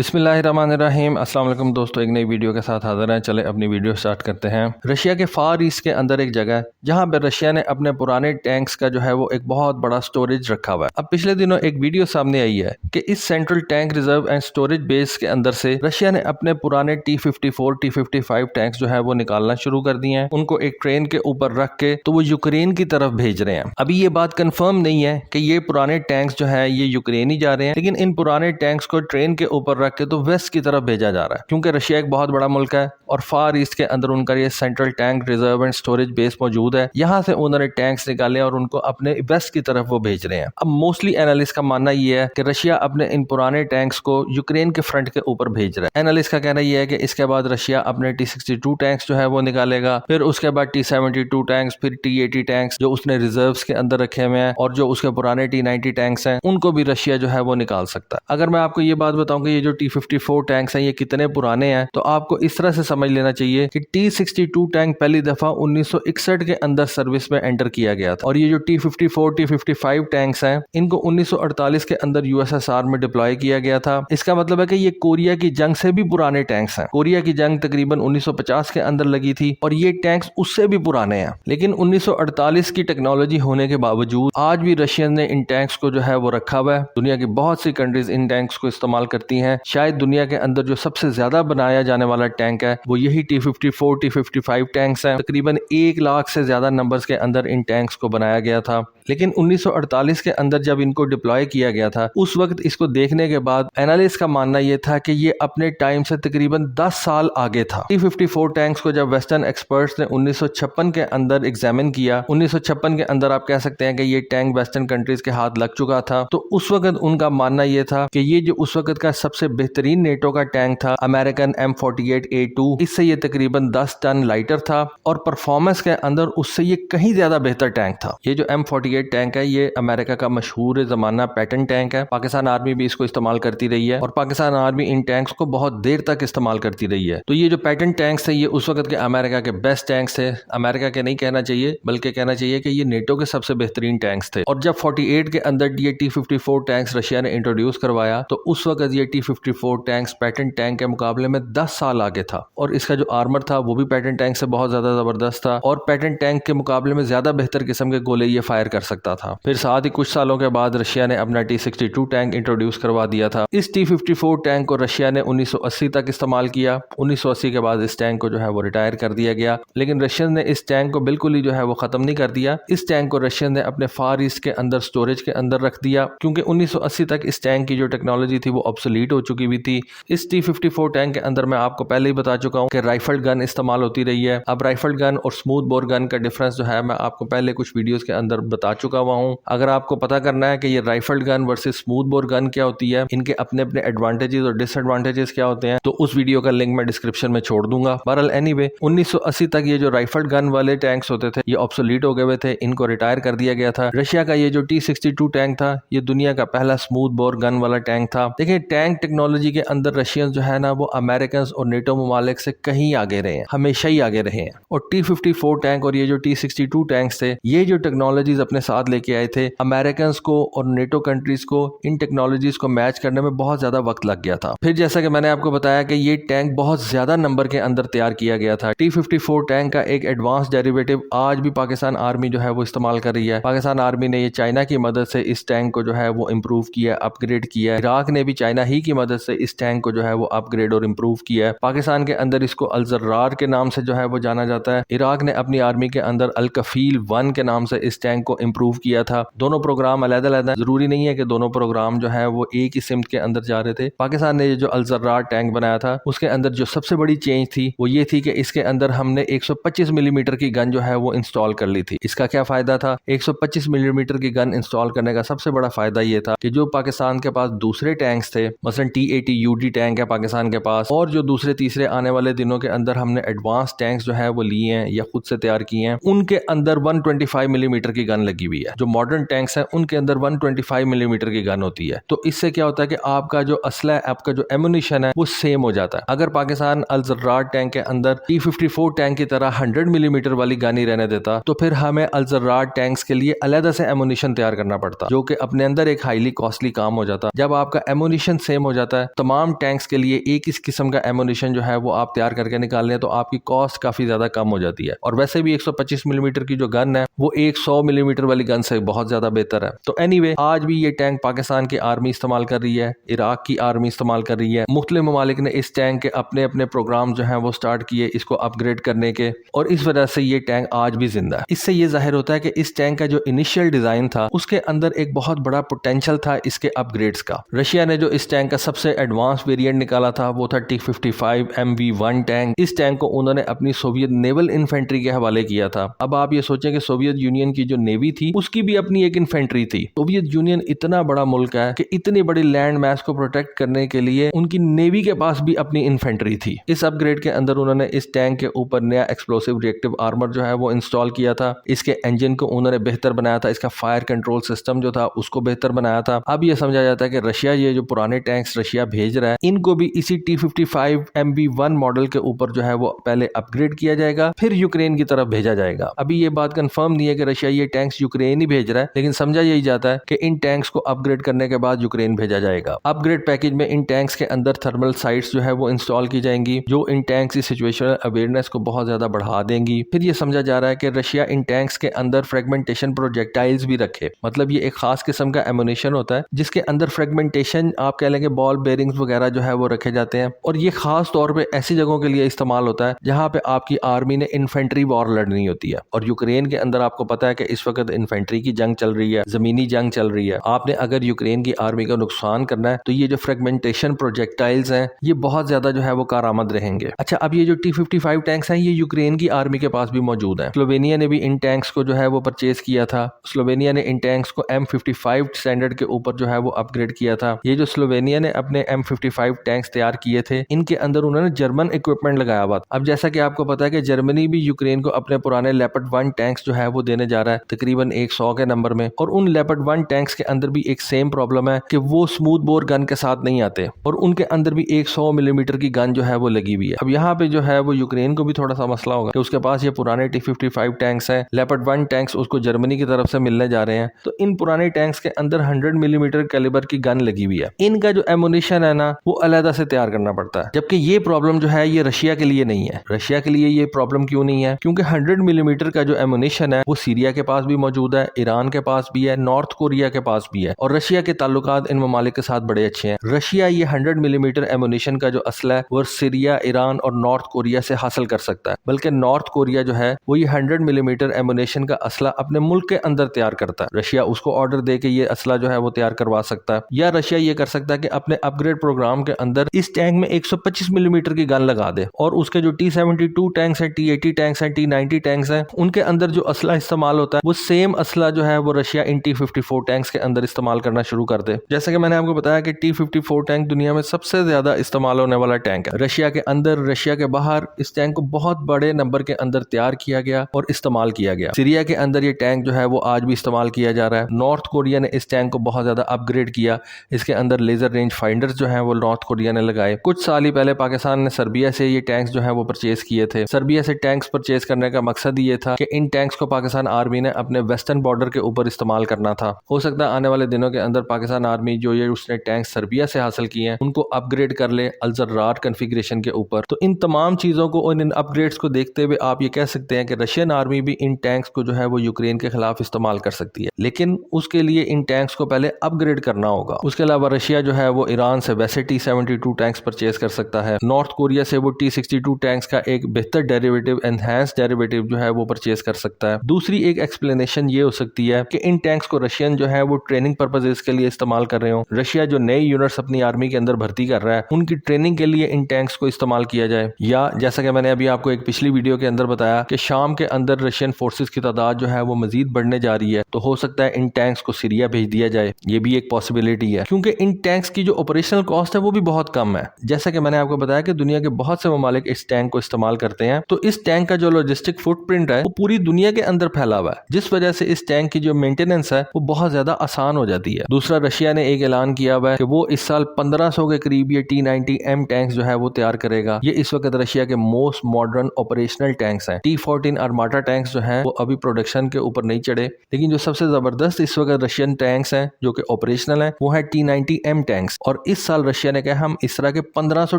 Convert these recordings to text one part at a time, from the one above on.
बिस्मिल्लाहिर्रहमानिर्रहीम। अस्सलाम वालेकुम दोस्तों, एक नई वीडियो के साथ हाजिर हैं। चले अपनी वीडियो स्टार्ट करते हैं। रशिया के फार ईस्ट के अंदर एक जगह है जहां पर रशिया ने अपने पुराने टैंक्स का जो है वो एक बहुत बड़ा स्टोरेज रखा हुआ है। अब पिछले दिनों एक वीडियो सामने आई है कि इस central tank reserve and storage base के अंदर से रशिया ने अपने पुराने T-54 T-55 टैंक्स जो है वो निकालना शुरू कर दिए हैं। उनको एक ट्रेन के ऊपर रख के तो वो यूक्रेन की तरफ भेज रहे हैं। अभी ये बात कंफर्म नहीं है कि ये पुराने टैंक्स जो है ये यूक्रेन ही जा रहे हैं, लेकिन इन पुराने टैंक्स को ट्रेन के ऊपर रख के तो वेस्ट की तरफ भेजा जा रहा है, क्योंकि रशिया एक बहुत बड़ा मुल्क है और फार ईस्ट के अंदर उनका ये central tank reserve and storage base मौजूद है। यहाँ से उन्होंने टैंक्स निकाले और उनको अपने वेस्ट की तरफ वो भेज रहे हैं। अब मोस्टली एनालिस्ट का मानना ये है कि रशिया अपने इन पुराने टैंक्स को यूक्रेन के फ्रंट के ऊपर भेज रहा है। एनालिस्ट का कहना यह है कि इसके बाद रशिया अपने T-62 टैंक्स जो है वो निकालेगा, फिर उसके बाद T-72 टैंक्स, फिर T-80 टैंक्स जो उसने रिजर्व्स के अंदर रखे हुए हैं, और जो उसके पुराने T-90 टैंक्स हैं उनको भी रशिया जो है वो निकाल सकता है। अगर मैं आपको ये बात बताऊं कि ये जो T-54 टैंक्स हैं ये कितने पुराने हैं, तो आपको इस तरह से समझ लेना चाहिए कि T-62 टैंक पहली दफा 1961 के अंदर सर्विस में एंटर किया गया था, और ये जो T-54 T-55 टैंक्स हैं इनको 1948 के अंदर यूएसएसआर में डिप्लॉय किया गया था। इसका मतलब है कि ये कोरिया की जंग से भी पुराने टैंक्स हैं। कोरिया की जंग तकरीबन 1950 के अंदर लगी थी और ये टैंक्स उससे भी पुराने हैं, लेकिन 1948 की टेक्नोलॉजी होने के बावजूद आज भी रशियन ने इन टैंक्स को जो है वो रखा हुआ है। दुनिया की बहुत सी कंट्रीज इन टैंक्स को इस्तेमाल करती हैं। शायद दुनिया के अंदर जो सबसे ज्यादा बनाया जाने वाला टैंक है वो यही T-54 T-55 टैंक्स हैं। तकरीबन 1 लाख से ज्यादा नंबर्स के अंदर इन टैंक्स को बनाया गया था, लेकिन 1948 के अंदर जब इनको डिप्लॉय किया गया था उस वक्त इसको देखने के बाद एनालिस्ट का मानना यह था कि ये अपने टाइम से तकरीबन 10 साल आगे था। T-54 टैंक्स को जब वेस्टर्न एक्सपर्ट्स ने 1956 के अंदर एग्जामिन किया, 1956 के अंदर आप कह सकते हैं कि ये टैंक वेस्टर्न कंट्रीज के हाथ लग चुका था, तो उस वक्त उनका मानना यह था कि ये जो उस वक्त का सबसे बेहतरीन नेटो का टैंक था अमेरिकन M48A2, इससे ये तकरीबन 10 टन लाइटर था और परफॉर्मेंस के अंदर उससे ये कहीं ज्यादा बेहतर टैंक था। ये जो M48 टैंक है ये अमेरिका का मशहूर जमाना पैटर्न टैंक है। पाकिस्तान आर्मी भी इसको इस्तेमाल करती रही है और पाकिस्तान आर्मी इन टैंक्स को बहुत देर तक इस्तेमाल करती रही है। तो ये जो पैटर्न टैंक्स थे ये उस वक्त के अमेरिका के बेस्ट टैंक्स थे। अमेरिका के नहीं कहना चाहिए बल्कि कहना चाहिए कि ये नेटो के सबसे बेहतरीन टैंक्स थे। और जब 48 के अंदर ये T-54 टैंक्स रशिया ने इंट्रोड्यूस करवाया तो उस वक्त ये T-54 टैंक्स पैटर्न टैंक के मुकाबले में 10 साल आगे था, और इसका जो आर्मर था वो भी पैटर्न टैंक से बहुत ज्यादा जबरदस्त था और पैटर्न टैंक के मुकाबले में ज्यादा बेहतर किस्म के गोले ये फायर कर सकता था। फिर साथ ही कुछ सालों के बाद रशिया ने अपना T-62 टैंक इंट्रोड्यूस करवा दिया था। इस T-54 टैंक को रशिया ने 1980 तक इस्तेमाल किया। 1980 के बाद इस टैंक को जो है वो रिटायर कर दिया गया, लेकिन रशियन ने इस टैंक को बिल्कुल ही जो है वो खत्म नहीं कर दिया। इस टैंक को रशियन ने अपने फार ईस्ट के अंदर स्टोरेज के अंदर रख दिया, क्योंकि 1980 तक इस टैंक की जो टेक्नोलॉजी थी वो ऑब्सोलीट हो चुकी हुई थी। इस T-54 टैंक के अंदर मैं आपको पहले ही बता चुका हूँ कि राइफल्ड गन इस्तेमाल होती रही है। अब राइफल्ड गन और स्मूथ बोर गन का डिफरेंस जो है मैं आपको पहले कुछ वीडियोस के अंदर बता चुका हुआ हूँ। अगर आपको पता करना है कि ये rifled gun versus smooth bore gun क्या होती है, इनके अपने अपने एडवांटेजेस और डिसएडवांटेजेस क्या होते हैं, तो उस वीडियो का लिंक मैं डिस्क्रिप्शन में छोड़ दूंगा। बहरहाल एनीवे 1980 तक ये जो राइफल्ड गन वाले टैंक्स होते थे ये ऑब्सोलीट हो गए हुए थे, इनको रिटायर कर दिया गया था। रशिया का ये जो T-62 टैंक था ये दुनिया का पहला स्मूथ बोर गन वाला टैंक था। देखिए टैंक टेक्नोलॉजी के अंदर रशियंस जो है ना वो अमेरिकन और नेटो ममालिक से कहीं आगे रहे हैं, हमेशा ही आगे रहे हैं। और T-54 टैंक और ये जो T-62 टैंक्स थे ये जो टेक्नोलॉजीज अपने साथ लेके आए थे, अमेरिकन को और नेटो कंट्रीज को इन टेक्नोलॉजीज को मैच करने में बहुत ज्यादा वक्त लग गया था। फिर जैसा कि मैंने आपको बताया कि ये टैंक बहुत ज्यादा नंबर के अंदर तैयार किया गया था। T-54 टैंक का एक एडवांस डेरिवेटिव आज भी पाकिस्तान आर्मी जो है वो इस्तेमाल कर रही है। पाकिस्तान आर्मी ने ये चाइना की मदद से इस टैंक को जो है वो इम्प्रूव किया, अपग्रेड किया। इराक ने भी चाइना ही की मदद से इस टैंक को जो है वो अपग्रेड और इम्प्रूव किया है। पाकिस्तान के अंदर इसको अल-जर्रार के नाम से जो है वो जाना जाता है। इराक ने अपनी आर्मी के अंदर अल-कफील 1 के नाम से इस टैंक को इम्प्रूव किया था। दोनों प्रोग्राम अलग-अलग, जरूरी नहीं है कि दोनों प्रोग्राम जो है वो एक ही सिम्त के अंदर जा रहे थे। पाकिस्तान ने जो अल-जर्रार टैंक बनाया था उसके अंदर जो सबसे बड़ी चेंज थी वो ये थी कि इसके अंदर हमने 125 मिलीमीटर की गन जो है वो इंस्टॉल कर ली थी। इसका क्या फायदा था? 125 मिलीमीटर की गन इंस्टॉल करने का सबसे बड़ा फायदा ये था कि जो पाकिस्तान के पास दूसरे टैंक्स थे, मसलन T-80 UD टैंक है पाकिस्तान के पास, और जो दूसरे तीसरे आने वाले दिनों के अंदर हमने एडवांस टैंक्स जो है वो लिए हैं या खुद से तैयार किए हैं, उनके अंदर 125 मिलीमीटर की गन लगी हुई है। जो मॉडर्न टैंक्स हैं उनके अंदर 125 मिलीमीटर की गन होती है। तो इससे क्या होता है कि आपका जो असला है, आपका जो एमुनिशन है वो सेम हो जाता है। अगर पाकिस्तान अल-जर्रार टैंक के अंदर T-54 टैंक की तरह 100 मिलीमीटर वाली गन ही रहने देता तो फिर हमें अल-जर्रार टैंक्स के लिए अलग से एमुनिशन तैयार करना पड़ता, जो कि अपने अंदर एक हाईली कॉस्टली काम हो जाता। जब आपका एमुनिशन सेम हो जाता जाता है। तमाम टैंक्स के लिए एक इस किस्म का एमुनिशन जो है वो आप तैयार करके निकाल लें तो आपकी कॉस्ट काफी ज्यादा कम हो जाती है। और वैसे भी 125 मिलीमीटर की जो गन है वो एक 100 मिलीमीटर वाली गन से बहुत ज्यादा बेहतर है। तो एनीवे, आज भी ये टैंक पाकिस्तान की आर्मी इस्तेमाल कर रही है, इराक की आर्मी इस्तेमाल कर रही है। मुख्तलिफ ममालिक ने इस टैंक के अपने अपने प्रोग्राम जो है वो स्टार्ट किए इसको अपग्रेड करने के, और इस वजह से ये टैंक आज भी जिंदा है। इससे ये जाहिर होता है कि इस टैंक का जो इनिशियल डिजाइन था उसके अंदर एक बहुत बड़ा पोटेंशियल था इसके अपग्रेड्स का। रशिया ने जो इस टैंक का सबसे एडवांस वेरिएंट निकाला था वो था T-55 MV-1 टैंक। इस टैंक को उन्होंने अपनी सोवियत नेवल इन्फेंट्री के हवाले किया था। अब आप ये सोचें कि सोवियत यूनियन की जो नेवी थी उसकी भी अपनी एक इन्फेंट्री थी। सोवियत यूनियन इतना बड़ा मुल्क है कि इतनी बड़ी लैंड मैस को प्रोटेक्ट करने के लिए उनकी नेवी के पास भी अपनी इन्फेंट्री थी। इस अपग्रेड के अंदर उन्होंने इस टैंक के ऊपर नया एक्सप्लोसिव रिएक्टिव आर्मर जो है वो इंस्टॉल किया था। इसके इंजन को उन्होंने बेहतर बनाया था, इसका फायर कंट्रोल सिस्टम जो था उसको बेहतर बनाया था। अब ये समझा जाता है कि रशिया ये जो पुराने टैंक्स रशिया भेज रहा है इनको भी इसी T-55 MV-1 मॉडल के ऊपर जो है वो पहले अपग्रेड किया जाएगा, फिर यूक्रेन की तरफ भेजा जाएगा। अभी ये बात कंफर्म नहीं है कि रशिया ये टैंक्स यूक्रेन ही भेज रहा है, लेकिन समझा यही जाता है कि इन टैंक्स को अपग्रेड करने के बाद यूक्रेन भेजा जाएगा। अपग्रेड पैकेज में इन टैंक्स के अंदर थर्मल साइट्स जो है वो इंस्टॉल की जाएंगी जो इन टैंक्स की सिचुएशनल अवेयरनेस को बहुत ज्यादा बढ़ा देंगी। फिर ये समझा जा रहा है कि रशिया इन टैंक्स के अंदर फ्रेगमेंटेशन प्रोजेक्टाइल्स भी रखे, मतलब ये एक खास किस्म का एमुनेशन होता है जिसके अंदर फ्रेगमेंटेशन आप कह लेंगे बॉल बेरिंग्स वगैरह जो है वो रखे जाते हैं, और ये खास तौर पे ऐसी जगहों के लिए इस्तेमाल होता है जहां पे आपकी आर्मी ने इन्फेंट्री वॉर लड़नी होती है। और यूक्रेन के अंदर आपको पता है कि इस वक्त इन्फेंट्री की जंग चल रही है, जमीनी जंग चल रही है। आपने अगर यूक्रेन की आर्मी का नुकसान करना है तो ये जो फ्रेगमेंटेशन प्रोजेक्टाइल्स हैं ये बहुत ज्यादा जो है वो कारआमद रहेंगे। अच्छा, अब ये जो T-55 टैंक्स हैं ये यूक्रेन की आर्मी के पास भी मौजूद हैं। स्लोवेनिया ने भी इन टैंक्स को जो है वो परचेज किया था। स्लोवेनिया ने इन टैंक्स को M55 स्टैंडर्ड के ऊपर जो है वो अपग्रेड किया था। ये जो स्लोवेनिया ने अपने M55 टैंक्स तैयार किए थे इनके अंदर उन्होंने जर्मन इक्विपमेंट लगाया हुआ। अब जैसा कि आपको पता है कि जर्मनी भी यूक्रेन को अपने पुराने लेपर्ड 1 टैंक्स जो है वो देने जा रहा है तकरीबन 100 के नंबर में, और उन लेपर्ड 1 टैंक्स के अंदर भी एक सेम प्रॉब्लम है कि वो स्मूथ बोर गन के साथ नहीं आते और उनके अंदर भी 100 मिलीमीटर की गन जो है वो लगी हुई है। अब यहाँ पे जो है वो यूक्रेन को भी थोड़ा सा मसला होगा कि उसके पास ये पुराने T-55 टैंक्स हैं, लेपर्ड 1 टैंक्स उसको जर्मनी की तरफ से मिलने जा रहे हैं, तो इन पुराने टैंक्स के अंदर 100 मिलीमीटर कैलिबर की गन लगी हुई है। इनका जो एमुनिशन है ना वो अलहदा से तैयार करना पड़ता है, जबकि ये प्रॉब्लम जो है ये रशिया के लिए नहीं है। रशिया के लिए ये प्रॉब्लम क्यों नहीं है? क्योंकि 100 मिलीमीटर का जो एमुनिशन है वो सीरिया के पास भी मौजूद है, ईरान के पास भी है, नॉर्थ कोरिया के पास भी है, और रशिया के ताल्लुकात इन ममालिक के साथ बड़े अच्छे हैं। रशिया ये 100 मिलीमीटर एमुनिशन का जो असला है वो सीरिया, ईरान और नॉर्थ कोरिया से हासिल कर सकता है, बल्कि नॉर्थ कोरिया जो है वो ये 100 मिलीमीटर एमुनेशन का असला अपने मुल्क के अंदर तैयार करता है। रशिया उसको ऑर्डर दे के ये असला जो है वो तैयार करवा सकता है, या रशिया ये कर सकता है कि अपने अपग्रेड प्रोग्राम के अंदर इस टैंक में 125 मिलीमीटर की गन लगा दे, और उसके जो T-72 टैंक्स है, T-80 टैंक्स है, T-90 टैंक्स है, उनके अंदर जो असला इस्तेमाल होता है वो सेम असला जो है वो रशिया इन T-54 टैंक्स के अंदर इस्तेमाल करना शुरू कर दे। जैसे कि मैंने आपको बताया कि T-54 टैंक दुनिया में सबसे ज्यादा इस्तेमाल होने वाला टैंक है। रशिया के अंदर, रशिया के बाहर इस टैंक को बहुत बड़े नंबर के अंदर तैयार किया गया और इस्तेमाल किया गया। सीरिया के अंदर ये टैंक जो है वो आज भी इस्तेमाल किया जा रहा है। नॉर्थ कोरिया ने इस टैंक को बहुत ज्यादा अपग्रेड किया, इसके अंदर लेजर रेंज फाइंडर्स जो है वो नॉर्थ कोरिया ने लगाए। कुछ साल ही पहले पाकिस्तान ने सर्बिया से ये टैंक्स जो है वो परचेज किए थे। सर्बिया से टैंक्स परचेज करने का मकसद ये था कि इन टैंक्स को पाकिस्तान आर्मी ने अपने वेस्टर्न बॉर्डर के ऊपर इस्तेमाल करना था। हो सकता है आने वाले दिनों के अंदर पाकिस्तान आर्मी जो ये उसने टैंक सर्बिया से हासिल किए हैं उनको अपग्रेड कर ले अल-जर्रार कॉन्फ़िगरेशन के ऊपर। तो इन तमाम चीजों को और इन अपग्रेड्स को देखते हुए आप ये कह सकते हैं कि रशियन आर्मी भी इन टैंक्स को जो है वो यूक्रेन के खिलाफ इस्तेमाल कर सकती है, लेकिन उसके लिए इन टैंक्स को पहले अपग्रेड करना होगा। उसके अलावा रशिया जो है वो ईरान से वैसे T-72 टैंक्स परचेज कर सकता है। नॉर्थ कोरिया से वो T-62 टैंक्स का एक बेहतर डेरिवेटिव, एनहांस डेरिवेटिव जो है वो परचेज कर सकता है। दूसरी एक एक्सप्लेनेशन ये हो सकती है कि इन टैंक्स को रशियन जो है वो ट्रेनिंग पर्पजेस के लिए इस्तेमाल कर रहे हो। रशिया जो नई यूनिट्स अपनी आर्मी के अंदर भर्ती कर रहा है उनकी ट्रेनिंग के लिए इन टैंक्स को इस्तेमाल किया जाए, या जैसा कि मैंने अभी आपको एक पिछली वीडियो के अंदर बताया कि शाम के अंदर रशियन फोर्सेस की तादाद जो है वो मजीद बढ़ने जा रही है, तो हो सकता है इन टैंक्स को सीरिया भेज दिया जाए। ये भी एक पॉसिबिलिटी है, क्योंकि इन टैंक्स की जो ऑपरेशनल कॉस्ट है वो भी बहुत कम है। जैसा कि मैंने आपको बताया कि दुनिया के बहुत से ममालिक इस टैंक को इस्तेमाल करते हैं, तो इस टैंक का जो लॉजिस्टिक फुटप्रिंट है वो पूरी दुनिया के अंदर फैला हुआ है, जिस वजह से इस टैंक की जो मेंटेनेंस है वो बहुत ज्यादा आसान हो जाती है। दूसरा, रशिया ने एक ऐलान किया हुआ है कि वो इस साल 1500 के करीब ये T-90M टैंक्स जो है वो तैयार करेगा। ये इस वक्त रशिया के मोस्ट मॉडर्न ऑपरेशनल टैंक्स हैं। T-14 आर्माटा टैंक्स जो हैं वो अभी प्रोडक्शन के ऊपर नहीं चढ़े, लेकिन जो सबसे जबरदस्त इस वक्त रशियन टैंक्स हैं जो कि ऑपरेशनल हैं वो है T-90M टैंक्स। और इस साल रशिया ने कहा हम इस तरह के 1500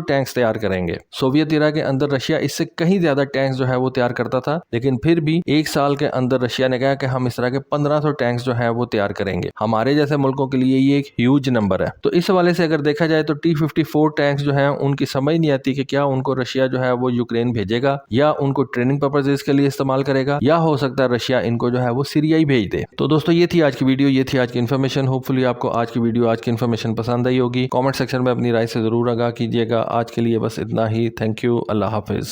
टैंक्स तैयार करेंगे। सोवियत इरा के अंदर रशिया इससे कहीं ज्यादा टैंक्स जो है वो तैयार करता था, लेकिन फिर भी एक साल के अंदर रशिया ने कहा कि हम इस तरह के 1500 टैंक्स जो है वो तैयार करेंगे। हमारे जैसे मुल्कों के लिए ये एक ह्यूज नंबर है। तो इस हवाले से अगर देखा जाए तो T-54 टैंक्स जो है उनकी समझ नहीं आती कि क्या उनको रशिया जो है वो यूक्रेन भेजेगा या उनको ट्रेनिंग पर्पजेस के लिए इस्तेमाल करेगा, या हो सकता है रशिया इनको जो है वो सीरिया ही भेज दे। तो दोस्तों ये थी आज की वीडियो, ये थी आज की इन्फॉर्मेशन। होपफुली आपको आज की वीडियो, आज की इन्फॉर्मेशन पसंद आई होगी। कमेंट सेक्शन में अपनी राय से जरूर आगाह कीजिएगा। आज के लिए बस इतना ही। Thank you. Allah Hafiz.